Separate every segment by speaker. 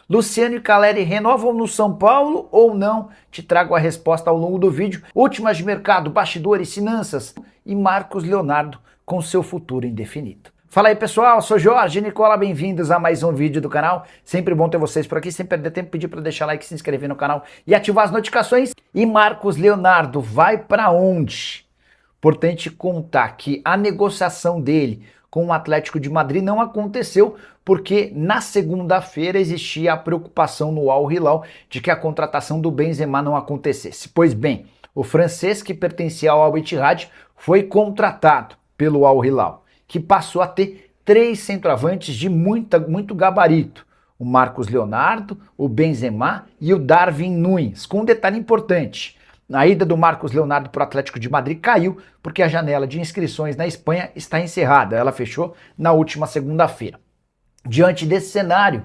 Speaker 1: Luciano e Caleri renovam no São Paulo ou não? Te trago a resposta ao longo do vídeo. Últimas de mercado, bastidores, finanças e Marcos Leonardo com seu futuro indefinido. Fala aí pessoal, sou Jorge Nicola, bem-vindos a mais um vídeo do canal. Sempre bom ter vocês por aqui, sem perder tempo, pedir para deixar like, se inscrever no canal e ativar as notificações. E Marcos Leonardo vai para onde? Importante contar que a negociação dele com o Atlético de Madrid não aconteceu porque na segunda-feira existia a preocupação no Al Hilal de que a contratação do Benzema não acontecesse. Pois bem, o francês que pertencia ao Al Ittihad foi contratado pelo Al Hilal, que passou a ter 3 centroavantes de muito gabarito. O Marcos Leonardo, o Benzema e o Darwin Núñez, com um detalhe importante. A ida do Marcos Leonardo para o Atlético de Madrid caiu porque a janela de inscrições na Espanha está encerrada. Ela fechou na última segunda-feira. Diante desse cenário,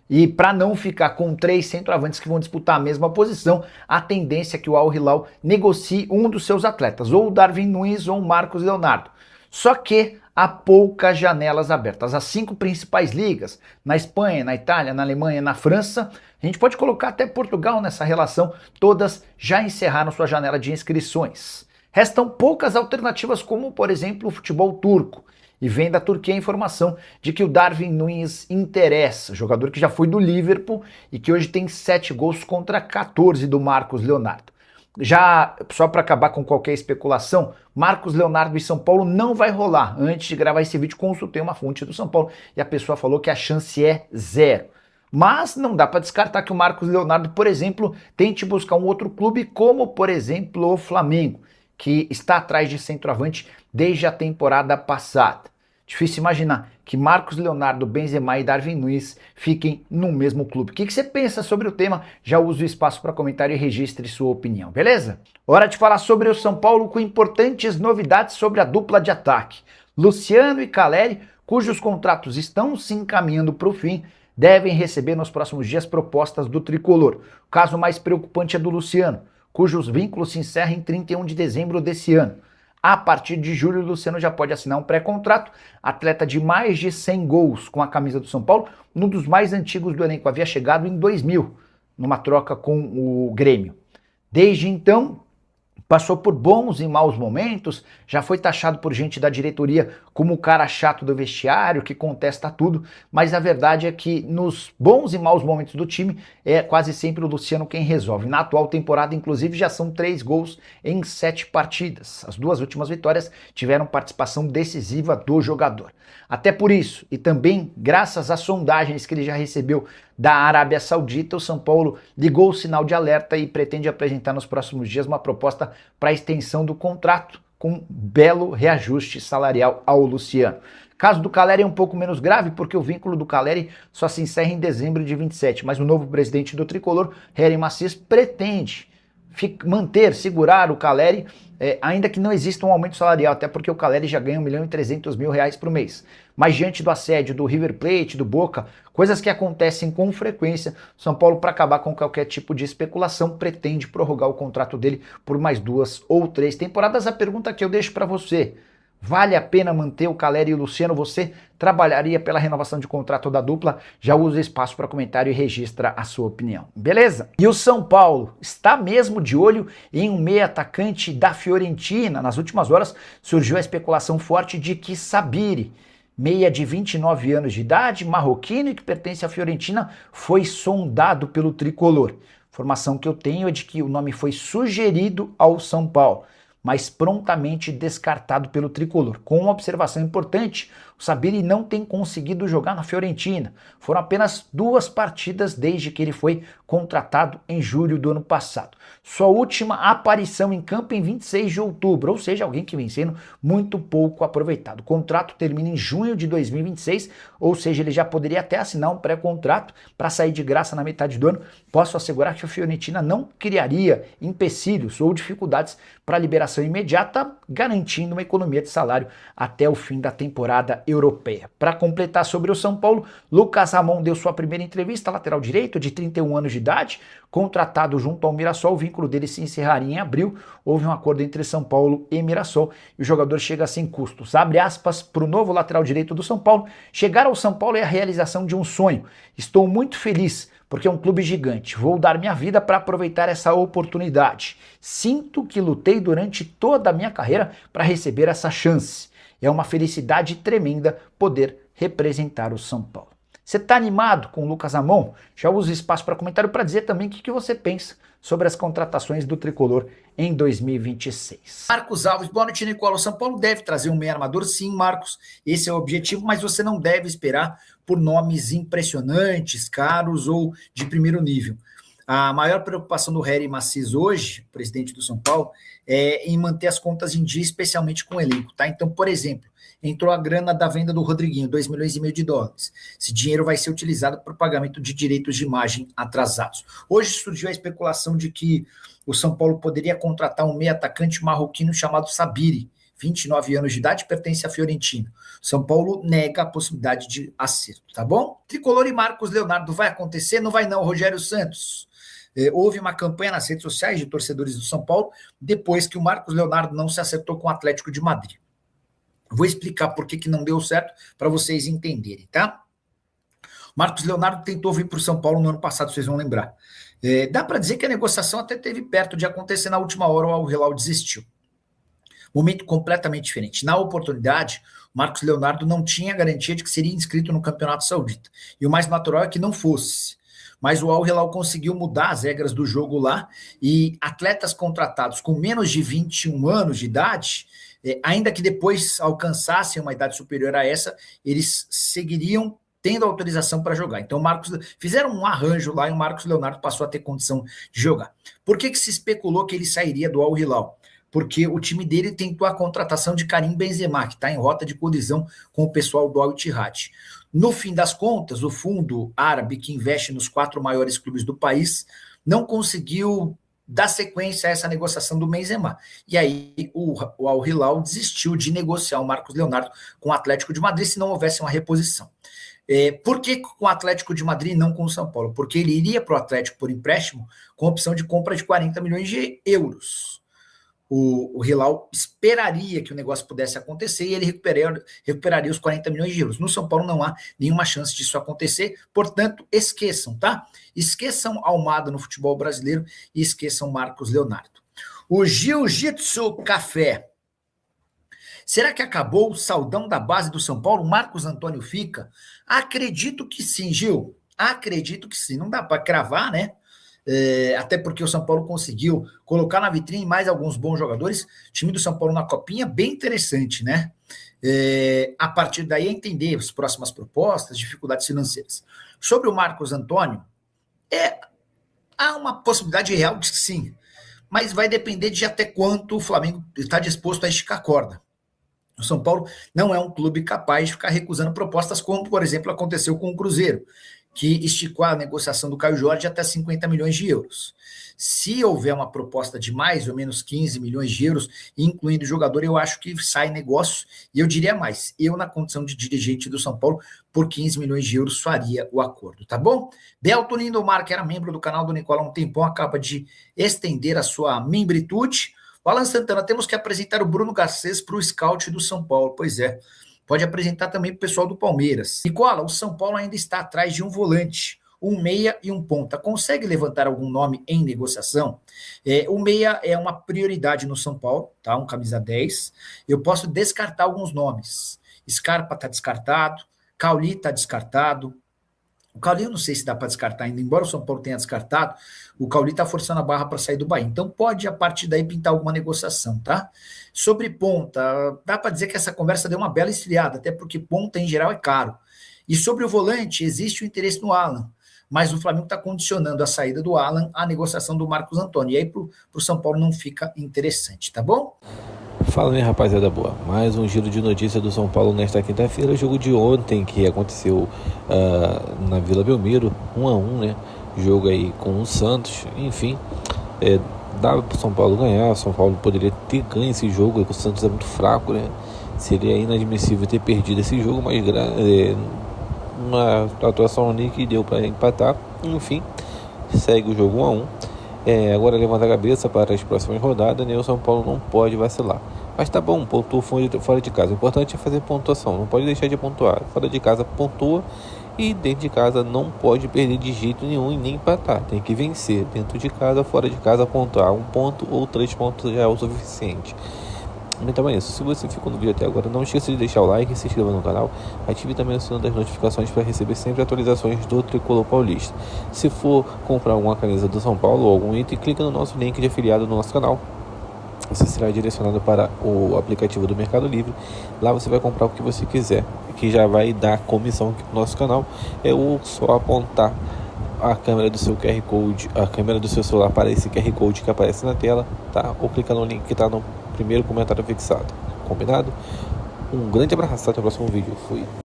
Speaker 1: e para não ficar com 3 centroavantes que vão disputar a mesma posição, a tendência é que o Al Hilal negocie um dos seus atletas, ou o Darwin Núñez ou o Marcos Leonardo. Só que há poucas janelas abertas. As 5 principais ligas, na Espanha, na Itália, na Alemanha, na França, a gente pode colocar até Portugal nessa relação, todas já encerraram sua janela de inscrições. Restam poucas alternativas, como por exemplo o futebol turco. E vem da Turquia a informação de que o Darwin Núñez interessa, jogador que já foi do Liverpool e que hoje tem 7 gols contra 14 do Marcos Leonardo. Já, só para acabar com qualquer especulação, Marcos Leonardo e São Paulo não vai rolar. Antes de gravar esse vídeo, consultei uma fonte do São Paulo e a pessoa falou que a chance é 0. Mas não dá para descartar que o Marcos Leonardo, por exemplo, tente buscar um outro clube, como, por exemplo, o Flamengo, que está atrás de centroavante desde a temporada passada. Difícil imaginar que Marcos Leonardo, Benzema e Darwin Núñez fiquem no mesmo clube. O que você pensa sobre o tema? Já uso o espaço para comentário e registre sua opinião, beleza? Hora de falar sobre o São Paulo com importantes novidades sobre a dupla de ataque. Luciano e Caleri, cujos contratos estão se encaminhando para o fim, devem receber nos próximos dias propostas do tricolor. O caso mais preocupante é do Luciano, cujos vínculos se encerram em 31 de dezembro desse ano. A partir de julho, o Luciano já pode assinar um pré-contrato, atleta de mais de 100 gols com a camisa do São Paulo, um dos mais antigos do elenco, havia chegado em 2000, numa troca com o Grêmio. Desde então, passou por bons e maus momentos, já foi taxado por gente da diretoria como o cara chato do vestiário, que contesta tudo, mas a verdade é que nos bons e maus momentos do time é quase sempre o Luciano quem resolve. Na atual temporada, inclusive, já são 3 gols em 7 partidas. As 2 últimas vitórias tiveram participação decisiva do jogador. Até por isso, e também graças às sondagens que ele já recebeu da Arábia Saudita, o São Paulo ligou o sinal de alerta e pretende apresentar nos próximos dias uma proposta para a extensão do contrato com belo reajuste salarial ao Luciano. O caso do Caleri é um pouco menos grave porque o vínculo do Caleri só se encerra em dezembro de 27, mas o novo presidente do Tricolor, Hery Macias, pretende segurar o Caleri, ainda que não exista um aumento salarial, até porque o Caleri já ganha R$1.300.000 por mês. Mas diante do assédio do River Plate, do Boca, coisas que acontecem com frequência, São Paulo, para acabar com qualquer tipo de especulação, pretende prorrogar o contrato dele por mais 2 ou 3 temporadas. A pergunta que eu deixo para você: vale a pena manter o Caleri e o Luciano? Você trabalharia pela renovação de contrato da dupla? Já usa espaço para comentário e registra a sua opinião, beleza? E o São Paulo está mesmo de olho em um meia atacante da Fiorentina. Nas últimas horas surgiu a especulação forte de que Sabiri, meia de 29 anos de idade, marroquino e que pertence à Fiorentina, foi sondado pelo tricolor. Informação que eu tenho é de que o nome foi sugerido ao São Paulo, mas prontamente descartado pelo tricolor. Com uma observação importante: o Sabiri não tem conseguido jogar na Fiorentina. Foram apenas 2 partidas desde que ele foi contratado em julho do ano passado. Sua última aparição em campo em 26 de outubro, ou seja, alguém que vem sendo muito pouco aproveitado. O contrato termina em junho de 2026, ou seja, ele já poderia até assinar um pré-contrato para sair de graça na metade do ano. Posso assegurar que a Fiorentina não criaria empecilhos ou dificuldades para a liberação imediata, garantindo uma economia de salário até o fim da temporada europeia. Para completar sobre o São Paulo, Lucas Ramon deu sua primeira entrevista, lateral direito de 31 anos de idade, contratado junto ao Mirassol. O vínculo dele se encerraria em abril. Houve um acordo entre São Paulo e Mirassol e o jogador chega sem custos. Abre aspas para o novo lateral direito do São Paulo: chegar ao São Paulo é a realização de um sonho. Estou muito feliz porque é um clube gigante. Vou dar minha vida para aproveitar essa oportunidade. Sinto que lutei durante toda a minha carreira para receber essa chance. É uma felicidade tremenda poder representar o São Paulo. Você está animado com o Lucas Amon? Já usa o espaço para comentário para dizer também o que você pensa sobre as contratações do Tricolor em 2026. Marcos Alves, boa noite, Nicola. O São Paulo deve trazer um meio armador? Sim, Marcos, esse é o objetivo, mas você não deve esperar por nomes impressionantes, caros ou de primeiro nível. A maior preocupação do Harry Macis hoje, presidente do São Paulo, é em manter as contas em dia, especialmente com o elenco, tá? Então, por exemplo, entrou a grana da venda do Rodriguinho, 2,5 milhões. Esse dinheiro vai ser utilizado para o pagamento de direitos de imagem atrasados. Hoje surgiu a especulação de que o São Paulo poderia contratar um meio atacante marroquino chamado Sabiri, 29 anos de idade, pertence à Fiorentina. São Paulo nega a possibilidade de acerto, tá bom? Tricolor e Marcos Leonardo vai acontecer? Não vai não, Rogério Santos. Houve uma campanha nas redes sociais de torcedores do São Paulo depois que o Marcos Leonardo não se acertou com o Atlético de Madrid. Vou explicar por que não deu certo para vocês entenderem, tá? Marcos Leonardo tentou vir para o São Paulo no ano passado, vocês vão lembrar. Dá para dizer que a negociação até teve perto de acontecer na última hora, o Al Hilal desistiu. Momento completamente diferente. Na oportunidade, o Marcos Leonardo não tinha garantia de que seria inscrito no Campeonato Saudita. E o mais natural é que não fosse. Mas o Al Hilal conseguiu mudar as regras do jogo lá e atletas contratados com menos de 21 anos de idade, ainda que depois alcançassem uma idade superior a essa, eles seguiriam tendo autorização para jogar. Então, fizeram um arranjo lá e o Marcos Leonardo passou a ter condição de jogar. Por que se especulou que ele sairia do Al Hilal? Porque o time dele tentou a contratação de Karim Benzema, que está em rota de colisão com o pessoal do Al Ittihad. No fim das contas, o fundo árabe que investe nos 4 maiores clubes do país não conseguiu dar sequência a essa negociação do Benzema. E aí o Al Hilal desistiu de negociar o Marcos Leonardo com o Atlético de Madrid se não houvesse uma reposição. Por que com o Atlético de Madrid e não com o São Paulo? Porque ele iria para o Atlético por empréstimo com opção de compra de 40 milhões de euros. O Hilal esperaria que o negócio pudesse acontecer e ele recuperaria os 40 milhões de euros. No São Paulo não há nenhuma chance disso acontecer, portanto, esqueçam, tá? Esqueçam Almada no futebol brasileiro e esqueçam Marcos Leonardo. O Jiu-Jitsu Café. Será que acabou o saudão da base do São Paulo? Marcos Antônio fica? Acredito que sim, Gil. Acredito que sim. Não dá para cravar, né? Até porque o São Paulo conseguiu colocar na vitrine mais alguns bons jogadores. O time do São Paulo na Copinha, bem interessante, né? A partir daí, entender as próximas propostas, dificuldades financeiras. Sobre o Marcos Antônio, há uma possibilidade real de que sim, mas vai depender de até quanto o Flamengo está disposto a esticar a corda. O São Paulo não é um clube capaz de ficar recusando propostas, como, por exemplo, aconteceu com o Cruzeiro, que esticou a negociação do Caio Jorge até 50 milhões de euros. Se houver uma proposta de mais ou menos 15 milhões de euros, incluindo o jogador, eu acho que sai negócio, e eu diria mais, eu na condição de dirigente do São Paulo, por 15 milhões de euros faria o acordo, tá bom? Delton Lindomar, que era membro do canal do Nicola há um tempão, acaba de estender a sua membritude. O Alan Santana, temos que apresentar o Bruno Garcês para o scout do São Paulo, pois é. Pode apresentar também para o pessoal do Palmeiras. Nicola, o São Paulo ainda está atrás de um volante, um meia e um ponta. Consegue levantar algum nome em negociação? O meia é uma prioridade no São Paulo, tá? Um camisa 10. Eu posso descartar alguns nomes. Scarpa está descartado, Cauli está descartado. O Cauli eu não sei se dá para descartar ainda, embora o São Paulo tenha descartado, o Cauli está forçando a barra para sair do Bahia. Então pode, a partir daí, pintar alguma negociação, tá? Sobre ponta, dá para dizer que essa conversa deu uma bela esfriada, até porque ponta, em geral, é caro. E sobre o volante, existe o interesse no Alan, mas o Flamengo está condicionando a saída do Alan à negociação do Marcos Antônio. E aí para o São Paulo não fica interessante, tá bom?
Speaker 2: Fala, minha rapaziada boa. Mais um giro de notícia do São Paulo nesta quinta-feira. O jogo de ontem que aconteceu na Vila Belmiro, 1-1, né? Jogo aí com o Santos. Enfim, dava para o São Paulo ganhar. O São Paulo poderia ter ganho esse jogo, porque o Santos é muito fraco, né? Seria inadmissível ter perdido esse jogo, mas uma atuação ali que deu para empatar. Enfim, segue o jogo 1-1. Agora levanta a cabeça para as próximas rodadas, né? O São Paulo não pode vacilar. Mas tá bom, pontua fora de casa. O importante é fazer pontuação, não pode deixar de pontuar. Fora de casa pontua E dentro de casa não pode perder de jeito nenhum e nem empatar. Tem que vencer. Dentro de casa, fora de casa, pontuar 1 ponto ou 3 pontos já é o suficiente. Então é isso. Se você ficou no vídeo até agora, não esqueça de deixar o like, se inscreva no canal, ative também o sino das notificações para receber sempre atualizações do Tricolor Paulista. Se for comprar alguma camisa do São Paulo ou algum item, clica no nosso link de afiliado no nosso canal. Você será direcionado para o aplicativo do Mercado Livre. Lá você vai comprar o que você quiser, que já vai dar comissão aqui no nosso canal. É só apontar a câmera do seu QR Code, a câmera do seu celular para esse QR Code que aparece na tela, tá? Ou clicar no link que está no primeiro comentário fixado. Combinado? Um grande abraço, até o próximo vídeo. Fui.